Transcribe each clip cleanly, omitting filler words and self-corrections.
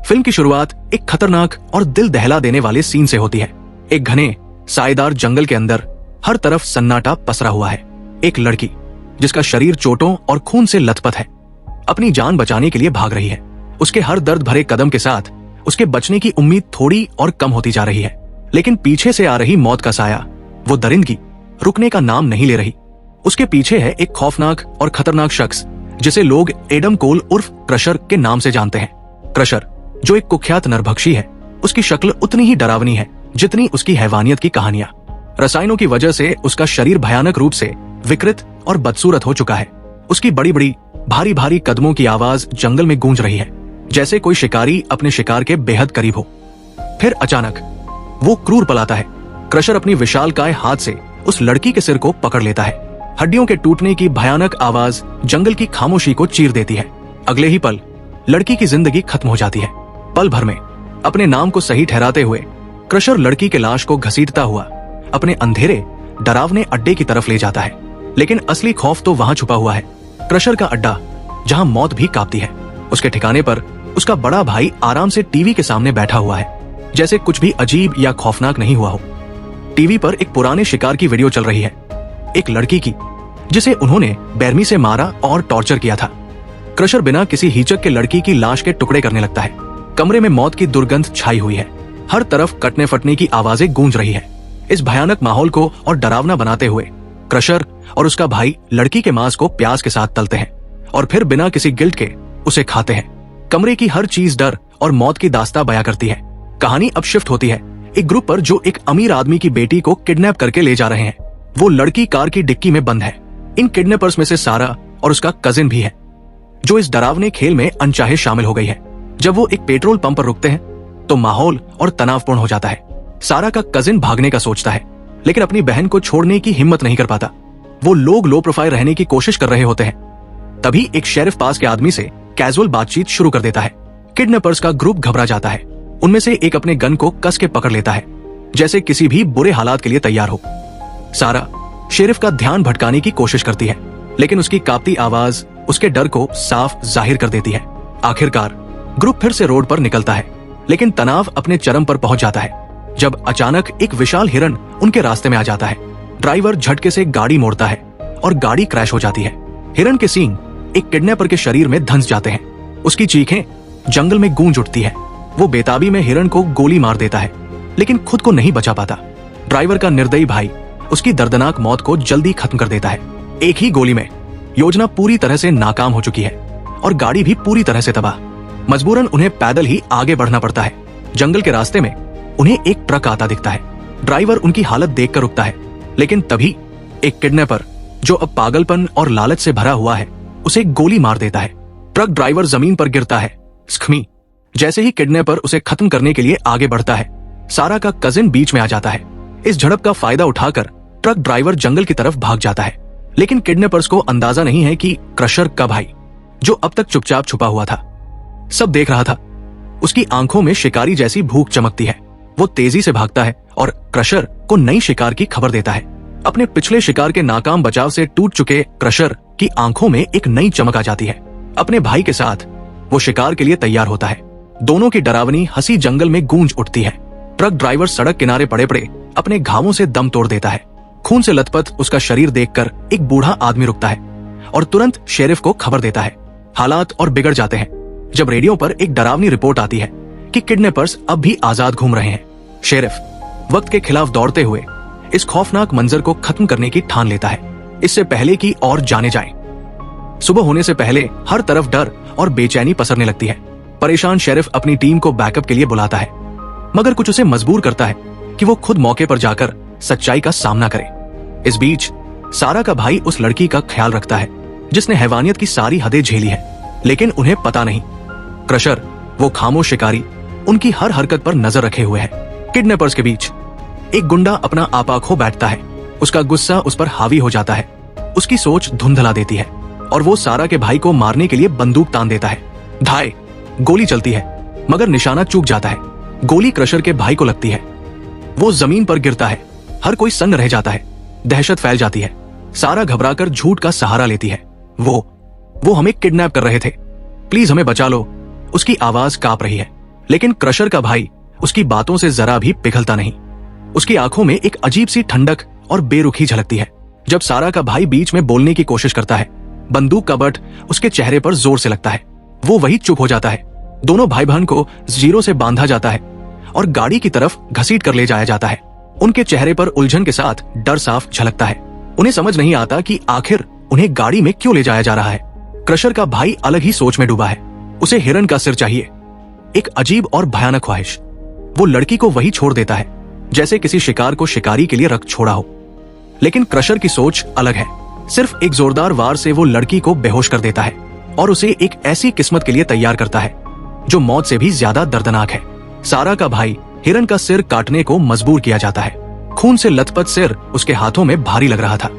Film की शुरुआत एक खतरनाक और दिल दहला देने वाले सीन से होती है। एक घने सायेदार जंगल के अंदर हर तरफ सन्नाटा पसरा हुआ है। एक लड़की जिसका शरीर चोटों और खून से लथपथ है, अपनी जान बचाने के लिए भाग रही है। उसके हर दर्द भरे कदम के साथ उसके बचने की उम्मीद थोड़ी और कम होती जा रही है, लेकिन पीछे से आ रही मौत का साया, वो दरिंदगी, रुकने का नाम नहीं ले रही। उसके पीछे है एक खौफनाक और खतरनाक शख्स जिसे लोग एडम कोल उर्फ क्रशर के नाम से जानते हैं। क्रशर, जो एक कुख्यात नरभक्षी है, उसकी शक्ल उतनी ही डरावनी है जितनी उसकी हैवानियत की कहानियां। रसायनों की वजह से उसका शरीर भयानक रूप से विकृत और बदसूरत हो चुका है। उसकी बड़ी बड़ी भारी भारी कदमों की आवाज जंगल में गूंज रही है, जैसे कोई शिकारी अपने शिकार के बेहद करीब हो। फिर अचानक वो क्रूर पलाता है। क्रशर अपनी विशालकाय हाथ से उस लड़की के सिर को पकड़ लेता है। हड्डियों के टूटने की भयानक आवाज जंगल की खामोशी को चीर देती है। अगले ही पल लड़की की जिंदगी खत्म हो जाती है। पल भर में अपने नाम को सही ठहराते हुए क्रशर लड़की के लाश को घसीटता हुआ अपने अंधेरे डरावने अड्डे की तरफ ले जाता है। लेकिन असली खौफ तो वहां छुपा हुआ है। क्रशर का अड्डा, जहां मौत भी कांपती है। उसके ठिकाने पर उसका बड़ा भाई आराम से टीवी के सामने बैठा हुआ है, जैसे कुछ भी अजीब या खौफनाक नहीं हुआ हो। टीवी पर एक पुराने शिकार की वीडियो चल रही है, एक लड़की की जिसे उन्होंने बेरमी से मारा और टॉर्चर किया था। क्रशर बिना किसी हिचक के लड़की की लाश के टुकड़े करने लगता है। कमरे में मौत की दुर्गंध छाई हुई है। हर तरफ कटने फटने की आवाजें गूंज रही है। इस भयानक माहौल को और डरावना बनाते हुए क्रशर और उसका भाई लड़की के मांस को प्याज के साथ तलते हैं और फिर बिना किसी गिल्ट के उसे खाते हैं। कमरे की हर चीज डर और मौत की दास्तां बयां करती है। कहानी अब शिफ्ट होती है एक ग्रुप पर जो एक अमीर आदमी की बेटी को किडनैप करके ले जा रहे हैं। वो लड़की कार की डिक्की में बंद है। इन किडनैपर्स में से सारा और उसका कजिन भी है, जो इस डरावने खेल में अनचाहे शामिल हो गई है। जब वो एक पेट्रोल पंप पर रुकते हैं तो माहौल और तनावपूर्ण हो जाता है। सारा का कजिन भागने का सोचता है, लेकिन अपनी बहन को छोड़ने की हिम्मत नहीं कर पाता। वो लोग लो प्रोफाइल रहने की कोशिश कर रहे होते हैं। तभी एक शेरिफ पास के आदमी से कैजुअल बातचीत शुरू कर देता है। किडनैपर्स का ग्रुप घबरा जाता है। उनमें से एक अपने गन को कस के पकड़ लेता है, जैसे किसी भी बुरे हालात के लिए तैयार हो। सारा शेरिफ का ध्यान भटकाने की कोशिश करती है, लेकिन उसकी कांपती आवाज उसके डर को साफ जाहिर कर देती है। आखिरकार ग्रुप फिर से रोड पर निकलता है, लेकिन तनाव अपने चरम पर पहुंच जाता है जब अचानक एक विशाल हिरन उनके रास्ते में आ जाता है। ड्राइवर झटके से गाड़ी मोड़ता है और गाड़ी क्रैश हो जाती है। हिरन के सींग एक किडनैपर के शरीर में धंस जाते हैं। उसकी चीखें जंगल में गूंज उठती है। वो बेताबी में हिरन को गोली मार देता है, लेकिन खुद को नहीं बचा पाता। ड्राइवर का निर्दयी भाई उसकी दर्दनाक मौत को जल्दी खत्म कर देता है। एक ही गोली में योजना पूरी तरह से नाकाम हो चुकी है और गाड़ी भी पूरी तरह से तबाह। मजबूरन उन्हें पैदल ही आगे बढ़ना पड़ता है। जंगल के रास्ते में उन्हें एक ट्रक आता दिखता है। ड्राइवर उनकी हालत देखकर रुकता है, लेकिन तभी एक किडनैपर, जो अब पागलपन और लालच से भरा हुआ है, उसे गोली मार देता है। ट्रक ड्राइवर जमीन पर गिरता है। स्खमी। जैसे ही किडनैपर उसे खत्म करने के लिए आगे बढ़ता है, सारा का कजिन बीच में आ जाता है। इस झड़प का फायदा उठाकर ट्रक ड्राइवर जंगल की तरफ भाग जाता है, लेकिन किडनैपर्स को अंदाजा नहीं है कि क्रशर का भाई, जो अब तक चुपचाप छुपा हुआ था, सब देख रहा था। उसकी आंखों में शिकारी जैसी भूख चमकती है। वो तेजी से भागता है और क्रशर को नई शिकार की खबर देता है। अपने पिछले शिकार के नाकाम बचाव से टूट चुके क्रशर की आंखों में एक नई चमक आ जाती है। अपने भाई के साथ वो शिकार के लिए तैयार होता है। दोनों की डरावनी हंसी जंगल में गूंज उठती है। ट्रक ड्राइवर सड़क किनारे पड़े पड़े अपने घावों से दम तोड़ देता है। खून से लथपथ उसका शरीर देखकर एक बूढ़ा आदमी रुकता है और तुरंत शेरिफ को खबर देता है। हालात और बिगड़ जाते हैं जब रेडियो पर एक डरावनी रिपोर्ट आती है कि किडनैपर्स अब भी आजाद घूम रहे हैं। शेरिफ वक्त के खिलाफ दौड़ते हुए इस खौफनाक मंजर को खत्म करने की ठान लेता है, इससे पहले कि और जाने जाएं। सुबह होने से पहले हर तरफ डर और बेचैनी पसरने लगती है। परेशान शेरिफ अपनी टीम को बैकअप के लिए बुलाता है, मगर कुछ उसे मजबूर करता है कि वो खुद मौके पर जाकर सच्चाई का सामना करे। इस बीच सारा का भाई उस लड़की का ख्याल रखता है जिसने हैवानियत की सारी हदें झेली है, लेकिन उन्हें पता नहीं, क्रशर, वो खामोश शिकारी, उनकी हर हरकत पर नजर रखे हुए है। किडनैपर्स के बीच एक गुंडा अपना आपा खो बैठता है। उसका गुस्सा उस पर हावी हो जाता है। उसकी सोच धुंधला देती है और वो सारा के भाई को मारने के लिए बंदूक तान देता है। धाय, गोली चलती है, मगर निशाना चूक जाता है। गोली क्रशर के भाई को लगती है। वो जमीन पर गिरता है। हर कोई सन्न रह जाता है। दहशत फैल जाती है। सारा घबराकर झूठ का सहारा लेती है। वो हमें किडनैप कर रहे थे, प्लीज हमें बचा लो। उसकी आवाज कांप रही है, लेकिन क्रशर का भाई उसकी बातों से जरा भी पिघलता नहीं। उसकी आंखों में एक अजीब सी ठंडक और बेरुखी झलकती है। जब सारा का भाई बीच में बोलने की कोशिश करता है, बंदूक का बट उसके चेहरे पर जोर से लगता है। वो वही चुप हो जाता है। दोनों भाई बहन को जीरो से बांधा जाता है और गाड़ी की तरफ घसीट कर ले जाया जाता है। उनके चेहरे पर उलझन के साथ डर साफ झलकता है। उन्हें समझ नहीं आता कि आखिर उन्हें गाड़ी में क्यों ले जाया जा रहा है। क्रशर का भाई अलग ही सोच में डूबा है। उसे हिरन का सिर चाहिए, एक अजीब और भयानक ख्वाहिश। वो लड़की को वही छोड़ देता है जैसे किसी शिकार को शिकारी के लिए रख छोड़ा हो। लेकिन क्रशर की सोच अलग है। सिर्फ एक जोरदार वार से वो लड़की को बेहोश कर देता है और उसे एक ऐसी किस्मत के लिए तैयार करता है जो मौत से भी ज्यादा दर्दनाक है। सारा का भाई हिरन का सिर काटने को मजबूर किया जाता है। खून से लथपथ सिर उसके हाथों में भारी लग रहा था।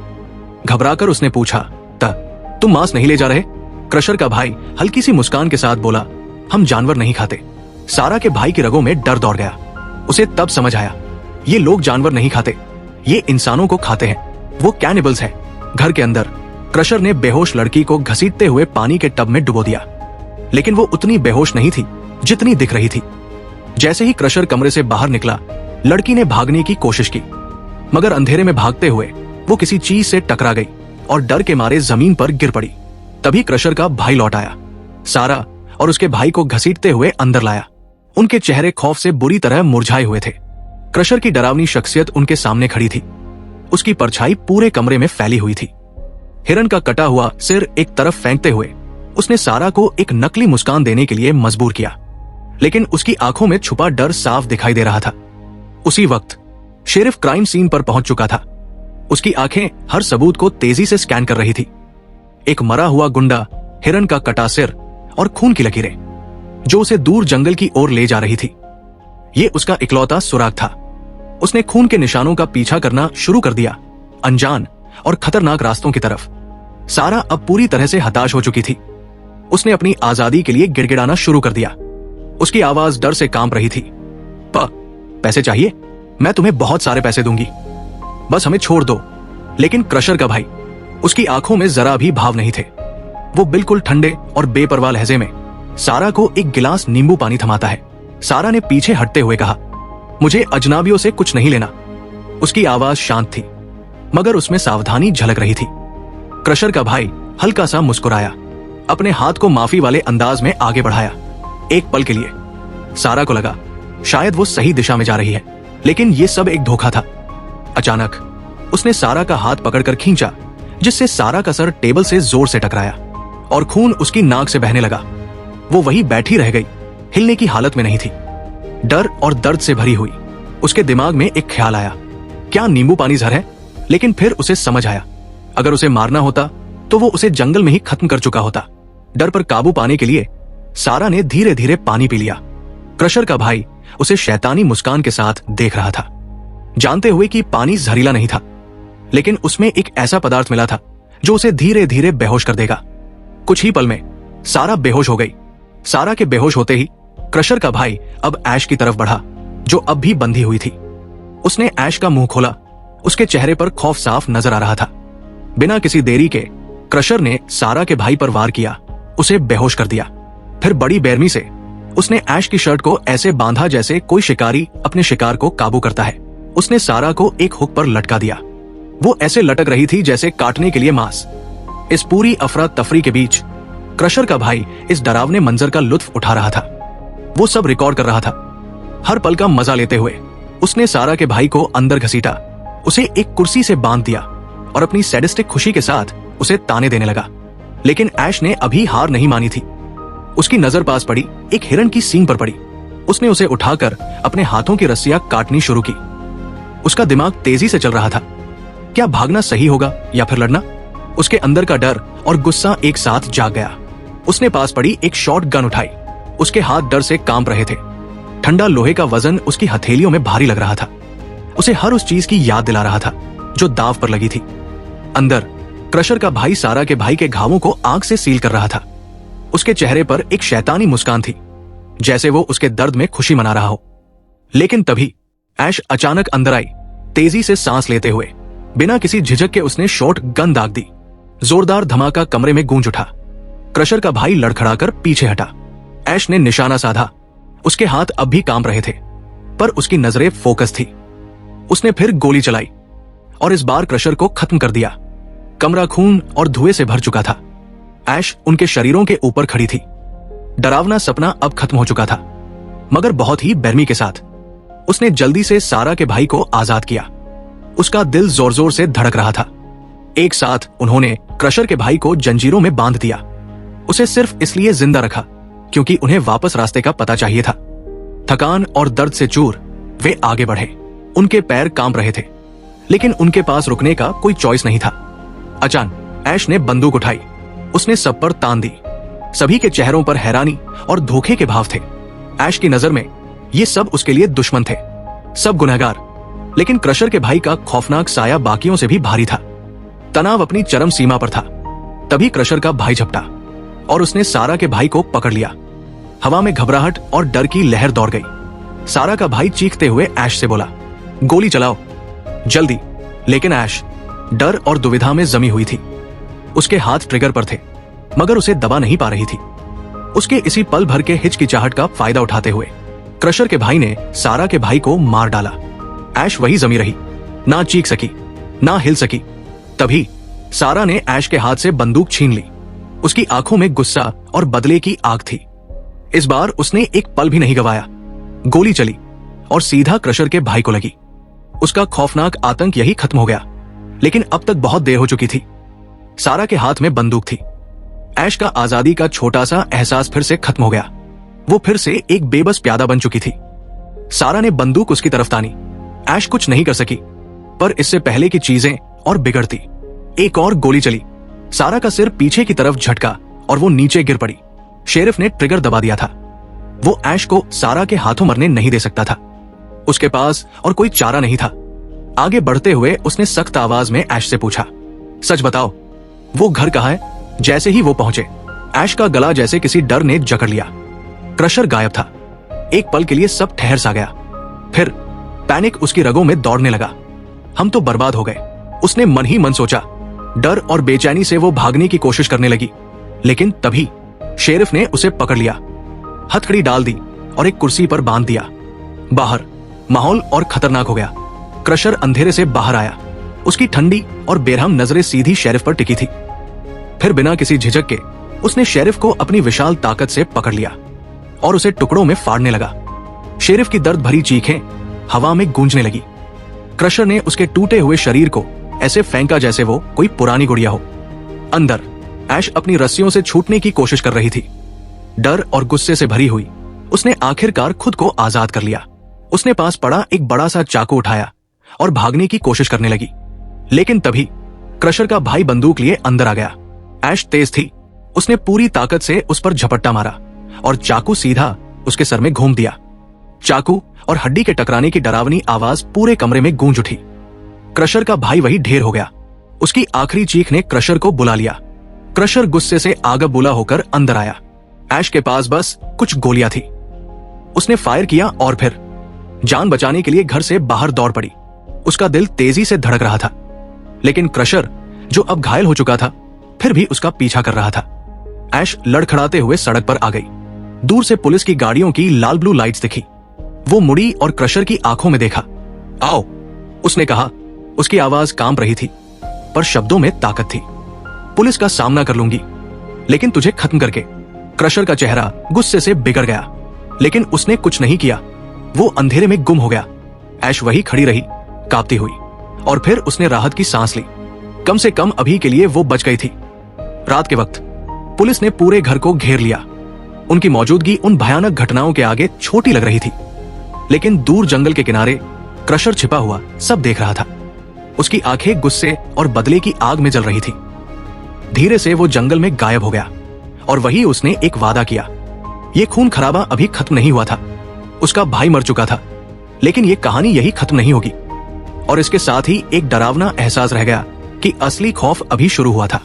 घबराकर उसने पूछा, तुम मांस नहीं ले जा रहे? क्रशर का भाई हल्की सी मुस्कान के साथ बोला, हम जानवर नहीं खाते। सारा के भाई की रगों में डर दौड़ गया। उसे तब समझ आया, ये लोग जानवर नहीं खाते, ये इंसानों को खाते हैं। वो कैनिबल्स हैं। घर के अंदर क्रशर ने बेहोश लड़की को घसीटते हुए पानी के टब में डुबो दिया, लेकिन वो उतनी बेहोश नहीं थी जितनी दिख रही थी। जैसे ही क्रशर कमरे से बाहर निकला, लड़की ने भागने की कोशिश की, मगर अंधेरे में भागते हुए वो किसी चीज से टकरा गई और डर के मारे जमीन पर गिर पड़ी। तभी क्रशर का भाई लौट आया, सारा और उसके भाई को घसीटते हुए अंदर लाया। उनके चेहरे खौफ से बुरी तरह मुरझाए हुए थे। क्रशर की डरावनी शख्सियत उनके सामने खड़ी थी। उसकी परछाई पूरे कमरे में फैली हुई थी। हिरन का कटा हुआ सिर एक तरफ फेंकते हुए उसने सारा को एक नकली मुस्कान देने के लिए मजबूर किया, लेकिन उसकी आंखों में छुपा डर साफ दिखाई दे रहा था। उसी वक्त शेरिफ क्राइम सीन पर पहुंच चुका था। उसकी आंखें हर सबूत को तेजी से स्कैन कर रही थी। एक मरा हुआ गुंडा, हिरन का कटा सिर और खून की लकीरें जो उसे दूर जंगल की ओर ले जा रही थी। ये उसका इकलौता सुराग था। उसने खून के निशानों का पीछा करना शुरू कर दिया, अनजान और खतरनाक रास्तों की तरफ। सारा अब पूरी तरह से हताश हो चुकी थी। उसने अपनी आजादी के लिए गिड़गिड़ाना शुरू कर दिया। उसकी आवाज डर से कांप रही थी। पैसे चाहिए? मैं तुम्हें बहुत सारे पैसे दूंगी, बस हमें छोड़ दो। लेकिन क्रशर का भाई, उसकी आंखों में जरा भी भाव नहीं थे। वो बिल्कुल ठंडे और बेपरवाह लहजे में सारा को एक गिलास नींबू पानी थमाता है। सारा ने पीछे हटते हुए कहा, मुझे अजनबियों से कुछ नहीं लेना। उसकी आवाज शांत थी, मगर उसमें सावधानी झलक रही थी। क्रशर का भाई हल्का सा मुस्कुराया, अपने हाथ को माफी वाले अंदाज में आगे बढ़ाया। एक पल के लिए सारा को लगा शायद वो सही दिशा में जा रही है, लेकिन ये सब एक धोखा था। अचानक उसने सारा का हाथ पकड़कर खींचा, जिससे सारा का सर टेबल से जोर से टकराया और खून उसकी नाक से बहने लगा। वो वहीं बैठी रह गई, हिलने की हालत में नहीं थी। डर और दर्द से भरी हुई उसके दिमाग में एक ख्याल आया, क्या नींबू पानी जहर है? लेकिन फिर उसे समझ आया, अगर उसे मारना होता तो वो उसे जंगल में ही खत्म कर चुका होता। डर पर काबू पाने के लिए सारा ने धीरे धीरे पानी पी लिया। क्रशर का भाई उसे शैतानी मुस्कान के साथ देख रहा था, जानते हुए कि पानी जहरीला नहीं था, लेकिन उसमें एक ऐसा पदार्थ मिला था जो उसे धीरे धीरे बेहोश कर देगा। कुछ ही पल में सारा बेहोश हो गई। सारा के बेहोश होते ही क्रशर का भाई अब ऐश की तरफ बढ़ा, जो अब भी बंधी हुई थी। उसने ऐश का मुंह खोला। उसके चेहरे पर खौफ साफ नजर आ रहा था। बिना किसी देरी के क्रशर ने सारा के भाई पर वार किया, उसे बेहोश कर दिया। फिर बड़ी बेरमी से उसने ऐश की शर्ट को ऐसे बांधा जैसे कोई शिकारी अपने शिकार को काबू करता है। उसने सारा को एक हुक पर लटका दिया। वो ऐसे लटक रही थी जैसे काटने के लिए मांस। इस पूरी अफरा तफरी के बीच क्रशर का भाई इस डरावने मंजर का लुत्फ उठा रहा था। वो सब रिकॉर्ड कर रहा था, हर पल का मजा लेते हुए। उसने सारा के भाई को अंदर घसीटा, उसे एक कुर्सी से बांध दिया और अपनी सैडिस्टिक खुशी के साथ उसे ताने देने लगा। लेकिन ऐश ने अभी हार नहीं मानी थी। उसकी नजर पास पड़ी एक हिरन की सींग पर पड़ी। उसने उसे उठाकर अपने हाथों की रस्सियां काटनी शुरू की। उसका दिमाग तेजी से चल रहा था, क्या भागना सही होगा या फिर लड़ना? उसके अंदर का डर और गुस्सा एक साथ जाग गया। उसने पास पड़ी एक शॉर्ट गन उठाई। उसके हाथ डर से कांप रहे थे। ठंडा लोहे का वजन उसकी हथेलियों में भारी लग रहा था। उसे हर उस चीज की याद दिला रहा था जो दाव पर लगी थी। अंदर क्रशर का भाई सारा के भाई के घावों को आग से सील कर रहा था। उसके चेहरे पर एक शैतानी मुस्कान थी, जैसे वो उसके दर्द में खुशी मना रहा हो। लेकिन तभी ऐश अचानक अंदर आई, तेजी से सांस लेते हुए। बिना किसी झिझक के उसने शॉर्ट गन दाग दी। जोरदार धमाका कमरे में गूंज उठा। क्रशर का भाई लड़खड़ाकर पीछे हटा। ऐश ने निशाना साधा, उसके हाथ अब भी कांप रहे थे, पर उसकी नजरें फोकस थी। उसने फिर गोली चलाई और इस बार क्रशर को खत्म कर दिया। कमरा खून और धुएं से भर चुका था। ऐश उनके शरीरों के ऊपर खड़ी थी। डरावना सपना अब खत्म हो चुका था, मगर बहुत ही बेरमी के साथ। उसने जल्दी से सारा के भाई को आजाद किया। उसका दिल जोर जोर से धड़क रहा था। एक साथ उन्होंने क्रशर के भाई को जंजीरों में बांध दिया। उसे सिर्फ इसलिए जिंदा रखा क्योंकि उन्हें वापस रास्ते का पता चाहिए था। थकान और दर्द से चूर वे आगे बढ़े। उनके पैर कांप रहे थे, लेकिन उनके पास रुकने का कोई चॉइस नहीं था। अचानक ऐश ने बंदूक उठाई। उसने सब पर तान दी। सभी के चेहरों पर हैरानी और धोखे के भाव थे। ऐश की नजर में ये सब उसके लिए दुश्मन थे, सब गुनहगार। लेकिन क्रशर के भाई का खौफनाक साया बाकियों से भी भारी था। तनाव अपनी चरम सीमा पर था। तभी क्रशर का भाई झपटा और उसने सारा के भाई को पकड़ लिया। हवा में घबराहट और डर की लहर दौड़ गई। सारा का भाई चीखते हुए ऐश से बोला, गोली चलाओ जल्दी। लेकिन ऐश डर और दुविधा में जमी हुई थी। उसके हाथ ट्रिगर पर थे, मगर उसे दबा नहीं पा रही थी। उसके इसी पल भर के हिचकिचाहट का फायदा उठाते हुए क्रशर के भाई ने सारा के भाई को मार डाला। ऐश वही जमी रही, ना चीख सकी, ना हिल सकी। तभी सारा ने ऐश के हाथ से बंदूक छीन ली। उसकी आंखों में गुस्सा और बदले की आग थी। इस बार उसने एक पल भी नहीं गवाया। गोली चली और सीधा क्रशर के भाई को लगी। उसका खौफनाक आतंक यही खत्म हो गया, लेकिन अब तक बहुत देर हो चुकी थी। सारा के हाथ में बंदूक थी। ऐश का आजादी का छोटा सा एहसास फिर से खत्म हो गया। वो फिर से एक बेबस प्यादा बन चुकी थी। सारा ने बंदूक उसकी तरफ तानी। ऐश कुछ नहीं कर सकी, पर इससे पहले की चीजें और बिगड़ती। एक और गोली चली। सारा का सिर पीछे की तरफ झटका और वो नीचे गिर पड़ी। शेरिफ ने ट्रिगर दबा दिया था। वो ऐश को सारा के हाथों मरने नहीं दे सकता था। उसके पास और कोई चारा नहीं था। आगे बढ़ते हुए उसने सख्त आवाज में ऐश से पूछा, सच बताओ, वो घर कहाँ है? जैसे ही वो पहुंचे, ऐश का गला जैसे किसी डर ने जकड़ लिया। क्रशर गायब था। एक पल के लिए सब ठहर सा गया। फिर पैनिक उसकी रगों में दौड़ने लगा। हम तो बर्बाद हो गए, उसने मन ही मन सोचा। डर और बेचैनी से वो भागने की कोशिश करने लगी, लेकिन तभी शेरिफ ने उसे पकड़ लिया, हथकड़ी डाल दी और एक कुर्सी पर बांध दिया। बाहर माहौल और खतरनाक हो गया। क्रशर अंधेरे से बाहर आया। उसकी ठंडी और बेरहम नजरें सीधी शेरिफ पर टिकी थी। फिर बिना किसी झिझक के उसने शेरिफ को अपनी विशाल ताकत से पकड़ लिया और उसे टुकड़ों में फाड़ने लगा। शेरिफ की दर्द भरी चीखें हवा में गूंजने लगी। क्रशर ने उसके टूटे हुए शरीर को ऐसे फेंका जैसे वो कोई पुरानी गुड़िया हो। अंदर ऐश अपनी रस्सियों से छूटने की कोशिश कर रही थी। डर और गुस्से से भरी हुई उसने आखिरकार खुद को आजाद कर लिया। उसने पास पड़ा एक बड़ा सा चाकू उठाया और भागने की कोशिश करने लगी, लेकिन तभी क्रशर का भाई बंदूक लिए अंदर आ गया। ऐश तेज थी। उसने पूरी ताकत से उस पर झपट्टा मारा और चाकू सीधा उसके सर में घूम दिया। चाकू और हड्डी के टकराने की डरावनी आवाज पूरे कमरे में गूंज उठी। क्रशर का भाई वही ढेर हो गया। उसकी आखिरी चीख ने क्रशर को बुला लिया। क्रशर गुस्से से आग बुला होकर अंदर आया। ऐश के पास बस कुछ गोलियां थी। उसने फायर किया और फिर जान बचाने के लिए घर से बाहर दौड़ पड़ी। उसका दिल तेजी से धड़क रहा था, लेकिन क्रशर जो अब घायल हो चुका था फिर भी उसका पीछा कर रहा था। ऐश लड़खड़ाते हुए सड़क पर आ गई। दूर से पुलिस की गाड़ियों की लाल ब्लू लाइट्स दिखी। वो मुड़ी और क्रशर की आंखों में देखा। आओ, उसने कहा। उसकी आवाज कांप रही थी, पर शब्दों में ताकत थी। पुलिस का सामना कर लूंगी, लेकिन तुझे खत्म करके। क्रशर का चेहरा गुस्से से बिगड़ गया, लेकिन उसने कुछ नहीं किया। वो अंधेरे में गुम हो गया। ऐश वही खड़ी रही, कांपती हुई, और फिर उसने राहत की सांस ली। कम से कम अभी के लिए वो बच गई थी। रात के वक्त पुलिस ने पूरे घर को घेर लिया। उनकी मौजूदगी उन भयानक घटनाओं के आगे छोटी लग रही थी, लेकिन दूर जंगल के किनारे क्रशर छिपा हुआ सब देख रहा था। उसकी आंखें गुस्से और बदले की आग में जल रही थी। धीरे से वो जंगल में गायब हो गया, और वही उसने एक वादा किया। ये खून खराबा अभी खत्म नहीं हुआ था। उसका भाई मर चुका था, लेकिन ये कहानी यही खत्म नहीं होगी। और इसके साथ ही एक डरावना एहसास रह गया कि असली खौफ अभी शुरू हुआ था।